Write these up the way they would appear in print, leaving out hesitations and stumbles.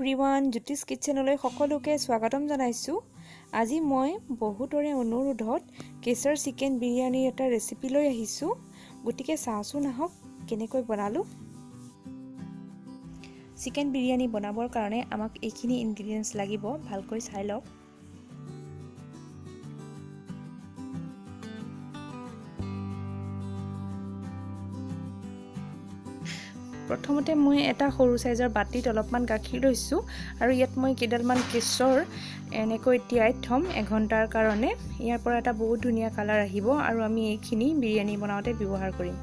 Everyone ज्योतिष किचनলৈ সকলোকে স্বাগতম জনাইছো। আজি মই বহুতৰে অনুৰোধত কেশৰ চিকেন বিৰিয়ানীৰ এটা ৰেচিপি লৈ আহিছো। গতিকে চাওচোন আহক কেনেকৈ বনালো। চিকেন বিৰিয়ানী বনাবৰ কাৰণে আমাক এইখিনি ইনগ্ৰেডিয়েন্টস লাগিব, ভালকৈ চাই লওক। প্ৰথমতে মই এটা সৰু সাইজৰ বাটিত অলপমান গাখীৰ লৈছো আৰু ইয়াত মই কেডালমান কেশৰ এনেকৈ তিয়াই থম 1 ঘণ্টাৰ কাৰণে। ইয়াৰ পৰা এটা বহুত ধুনীয়া কালাৰ আহিব আৰু আমি এইখিনি বিৰিয়ানী বনাওতে ব্যৱহাৰ কৰিম।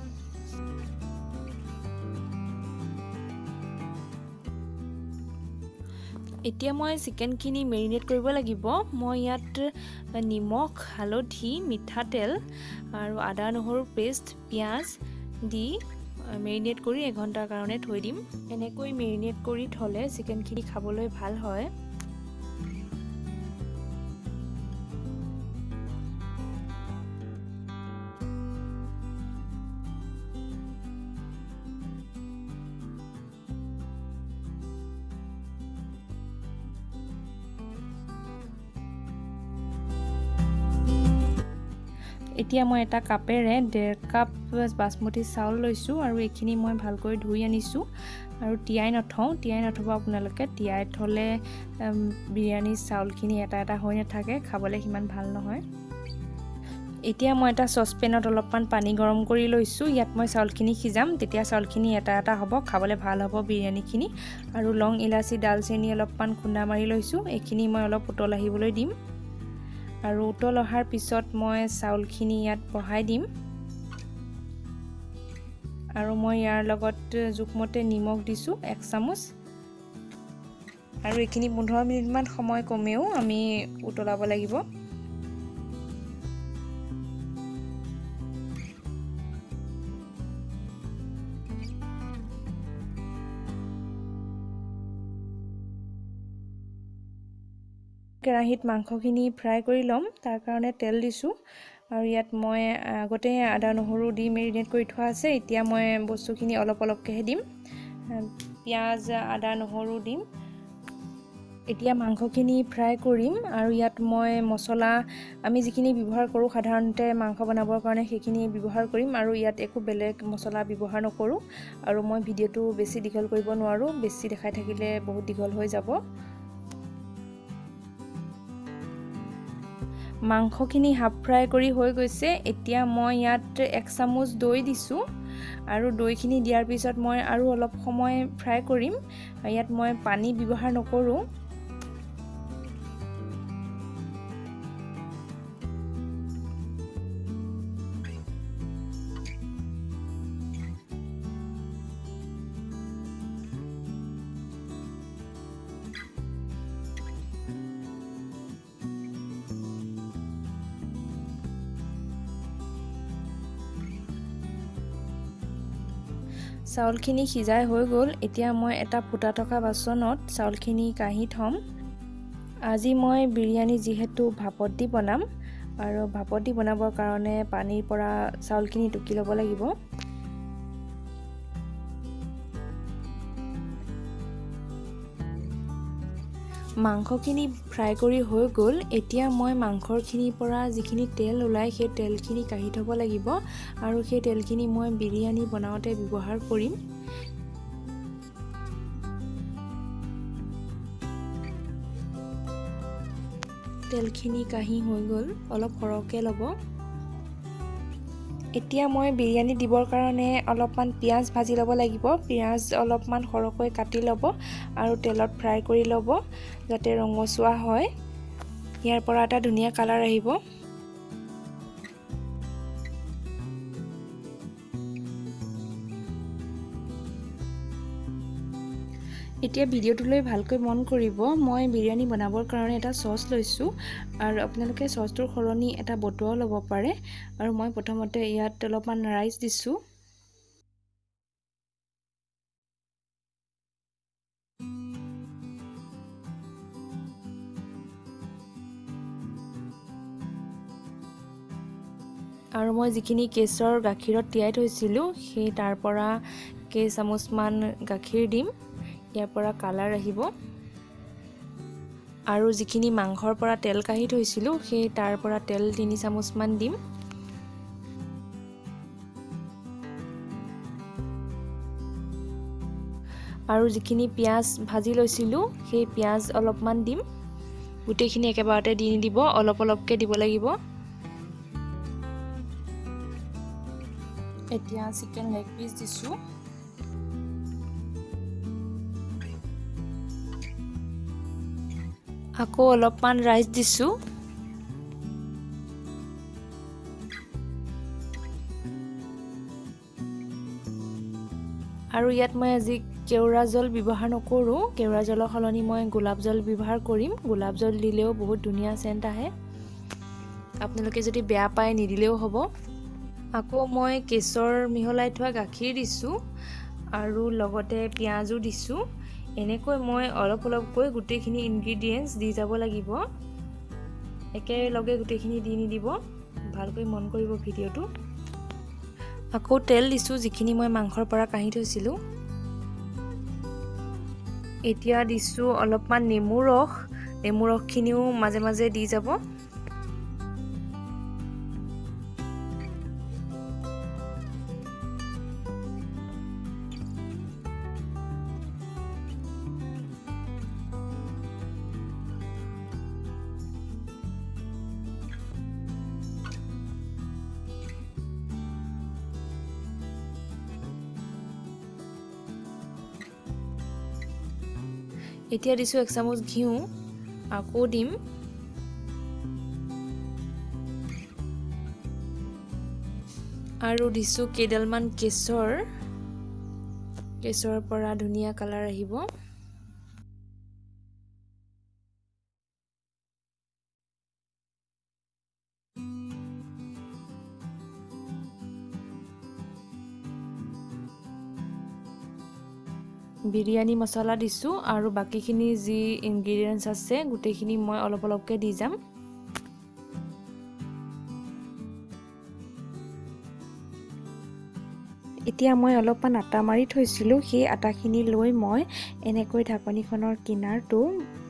এতিয়া মই চিকেনখিনি মেৰিনেট কৰিব লাগিব। মই ইয়াত নিমখ, হালধি, মিঠাতেল আৰু আদা নহৰু পেষ্ট, পিয়াজ দি মেৰিনেট কৰি 1 ঘণ্টাৰ কাৰণে থৈ দিম। এনেকৈ মেৰিনেট কৰি থলে চিকেনখিনি খাবলৈ ভাল হয়। এতিয়া মই এটা কাপেৰে 1.5 কাপ বাসমতি চাউল লৈছো আৰু এইখিনি মই ভালকৈ ধুই আনিছো আৰু তিয়াই নথব আপোনালোকে। তিয়াই থলে বিৰিয়ানীৰ চাউলখিনি এটা হৈ নাথাকে, খাবলৈ সিমান ভাল নহয়। এতিয়া মই এটা সসপেনত অলপমান পানী গৰম কৰি লৈছো। ইয়াত মই চাউলখিনি সিজাম, তেতিয়া চাউলখিনি এটা হ'ব, খাবলৈ ভাল হ'ব বিৰিয়ানীখিনি। আৰু লং ইলাচি ডালচেনি অলপমান খুন্দা মাৰি লৈছো। এইখিনি মই অলপ উতল আহিবলৈ দিম আৰু উতল অহাৰ পিছত মই চাউলখিনি ইয়াত বহাই দিম আৰু মই ইয়াৰ লগত জোখমতে নিমখ দিছো 1 চামুচ আৰু এইখিনি 15 মিনিট মান সময় কমেও আমি উতলাব লাগিব। কেৰাহীত মাংসখিনি ফ্ৰাই কৰি লম, তাৰ কাৰণে তেল দিছো আৰু ইয়াত মই আগতে আদা নহৰু দি মেৰিনেট কৰি থোৱা আছে। এতিয়া মই বস্তুখিনি অলপকৈ দিম, পিয়াজ, আদা নহৰু দিম। এতিয়া মাংসখিনি ফ্ৰাই কৰিম আৰু ইয়াত মই মছলা আমি যিখিনি ব্যৱহাৰ কৰো সাধাৰণতে মাংস বনাবৰ কাৰণে সেইখিনি ব্যৱহাৰ কৰিম আৰু ইয়াত একো বেলেগ মছলা ব্যৱহাৰ নকৰো। আৰু মই ভিডিওটো বেছি দীঘল কৰিব নোৱাৰো, বেছি দেখাই থাকিলে বহুত দীঘল হৈ যাব। মাংসখিনি হাফ ফ্ৰাই কৰি হৈ গৈছে। এতিয়া মই ইয়াত 1 চামুচ দৈ দিছো আৰু দৈখিনি দিয়াৰ পিছত মই আৰু অলপ সময় ফ্ৰাই কৰিম। ইয়াত মই পানী ব্যৱহাৰ নকৰো। চাউলখিনি সিজাই হৈ গ'ল। এতিয়া মই এটা ফুটা থকা বাচনত চাউলখিনি কাঢ়ি থম। আজি মই বিৰিয়ানী যিহেতু ভাপত দি বনাম আৰু ভাপত দি বনাবৰ কাৰণে পানীৰ পৰা চাউলখিনি টুকি ল'ব লাগিব। মাংসখিনি ফ্ৰাই কৰি হৈ গ'ল। এতিয়া মই মাংসৰখিনিৰ পৰা যিখিনি তেল ওলাই সেই তেলখিনি কাঢ়ি থব লাগিব আৰু সেই তেলখিনি মই বিৰিয়ানী বনাওতে ব্যৱহাৰ কৰিম। তেলখিনি কাঢ়ি হৈ গ'ল, অলপ সৰহকৈ ল'ব। এতিয়া মই বিৰিয়ানী দিবৰ কাৰণে অলপমান পিয়াজ ভাজি ল'ব লাগিব। পিয়াজ অলপমান সৰহকৈ কাটি ল'ব আৰু তেলত ফ্ৰাই কৰি ল'ব যাতে ৰঙচুৱা হয়। ইয়াৰ পৰা এটা ধুনীয়া কালাৰ আহিব। এতিয়া ভিডিওটোলৈ ভালকৈ মন কৰিব। মই বিৰিয়ানী বনাবৰ কাৰণে এটা সস লৈছো আৰু আপোনালোকে সসটোৰ সলনি এটা বটুৱাও ল'ব পাৰে আৰু মই প্ৰথমতে ইয়াত অলপমান ৰাইচ দিছো। আৰু মই যিখিনি কেশৰ গাখীৰত তিয়াই থৈছিলো সেই তাৰ পৰা কেই চামুচমান গাখীৰ দিম। ইয়াৰ পৰা কালাৰ আহিব। আৰু যিখিনি মাংসৰ পৰা তেল কাঢ়ি থৈছিলোঁ সেই তাৰ পৰা তেল 3 চামুচমান দিম। আৰু যিখিনি পিঁয়াজ ভাজি লৈছিলোঁ সেই পিঁয়াজ অলপমান দিম। গোটেইখিনি একেবাৰতে দি নিদিব, অলপ অলপকৈ দিব লাগিব। এতিয়া চিকেন লেগ পিচ দিছোঁ। আকৌ অলপমান ৰাইচ দিছোঁ। আৰু ইয়াত মই আজি কেওৰা জল ব্যৱহাৰ নকৰোঁ। কেওৰা জলৰ সলনি মই গোলাপ জল ব্যৱহাৰ কৰিম। গোলাপ জল দিলেও বহুত ধুনীয়া চেণ্ট আহে। আপোনালোকে যদি বেয়া পায় নিদিলেও হ'ব। আকৌ মই কেশৰ মিহলাই থোৱা গাখীৰ দিছোঁ আৰু লগতে পিঁয়াজো দিছোঁ। এনেকৈ মই অলপ অলপকৈ গোটেইখিনি ইনগ্ৰিডিয়েণ্টছ দি যাব লাগিব। একেলগে গোটেইখিনি দি নিদিব, ভালকৈ মন কৰিব ভিডিঅ'টো। আকৌ তেল দিছোঁ যিখিনি মই মাংসৰ পৰা কাঢ়ি থৈছিলোঁ। এতিয়া দিছোঁ অলপমান নেমু ৰসখিনিও মাজে মাজে দি যাব। এতিয়া দিছোঁ 1 চামুচ ঘিউ, আকৌ দিম। আৰু দিছোঁ কেইডালমান কেশৰৰ পৰা ধুনীয়া কালাৰ আহিব। বিৰিয়ানী মছলা দিছোঁ আৰু বাকীখিনি যি ইনগ্ৰিডিয়েণ্টছ আছে গোটেইখিনি মই অলপ অলপকৈ দি যাম। এতিয়া মই অলপমান আটা মাৰি থৈছিলোঁ, সেই আটাখিনি লৈ মই এনেকৈ ঢাকনিখনৰ কিনাৰটো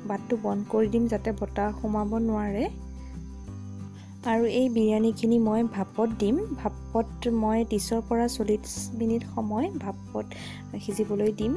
বাটটো বন্ধ কৰি দিম যাতে বতাহ সোমাব নোৱাৰে। আৰু এই বিৰিয়ানীখিনি মই ভাপত দিম। ভাপত মই 30 পৰা 40 মিনিট সময় ভাপত সিজিবলৈ দিম।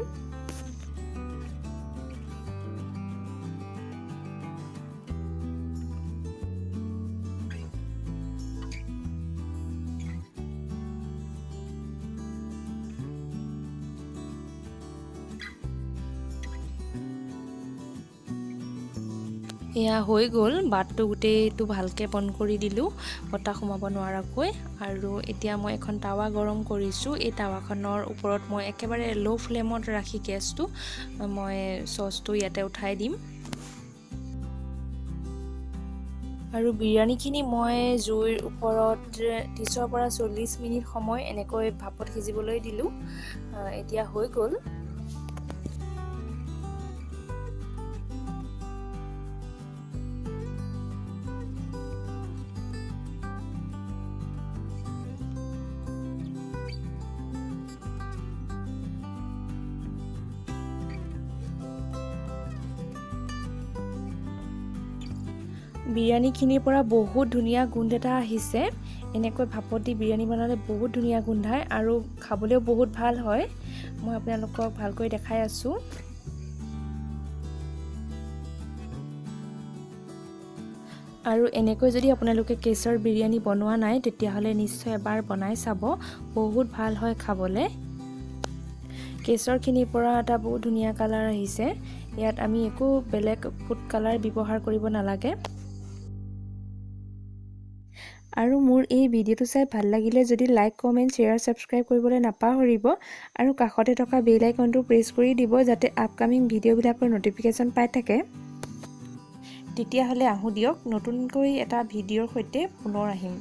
এয়া হৈ গ'ল, বাটটো গোটেইটো ভালকৈ বন্ধ কৰি দিলোঁ বতাহ সোমাব নোৱাৰাকৈ। আৰু এতিয়া মই এখন টাৱা গৰম কৰিছোঁ। এই টাৱাখনৰ ওপৰত মই একেবাৰে ল' ফ্লেমত ৰাখি গেছটো মই চচটো ইয়াতে উঠাই দিম। আৰু বিৰিয়ানীখিনি মই জুইৰ ওপৰত 30 পৰা 40 মিনিট সময় এনেকৈ ভাপত সিজিবলৈ দিলোঁ। এতিয়া হৈ গ'ল। বিৰিয়ানীখিনিৰ পৰা বহুত ধুনীয়া গোন্ধ এটা আহিছে। এনেকৈ ভাপত দি বিৰিয়ানী বনালে বহুত ধুনীয়া গোন্ধায় আৰু খাবলৈও বহুত ভাল হয়। মই আপোনালোকক ভালকৈ দেখাই আছোঁ। আৰু এনেকৈ যদি আপোনালোকে কেশৰ বিৰিয়ানী বনোৱা নাই তেতিয়াহ'লে নিশ্চয় এবাৰ বনাই চাব, বহুত ভাল হয় খাবলৈ। কেশৰখিনিৰ পৰা এটা বহুত ধুনীয়া কালাৰ আহিছে। ইয়াত আমি একো বেলেগ ফুড কালাৰ ব্যৱহাৰ কৰিব নালাগে। আৰু মোৰ এই ভিডিঅ'টো চাই ভাল লাগিলে যদি লাইক, কমেণ্ট, শ্বেয়াৰ, ছাবস্ক্ৰাইব কৰিবলৈ নাপাহৰিব। আৰু কাষতে থকা বেল আইকনটো প্ৰেছ কৰি দিব যাতে আপকামিং ভিডিঅ'বিলাকৰ ন'টিফিকেশ্যন পাই থাকে। তেতিয়াহ'লে আহোঁ দিয়ক, নতুনকৈ এটা ভিডিঅ'ৰ সৈতে পুনৰ আহিম।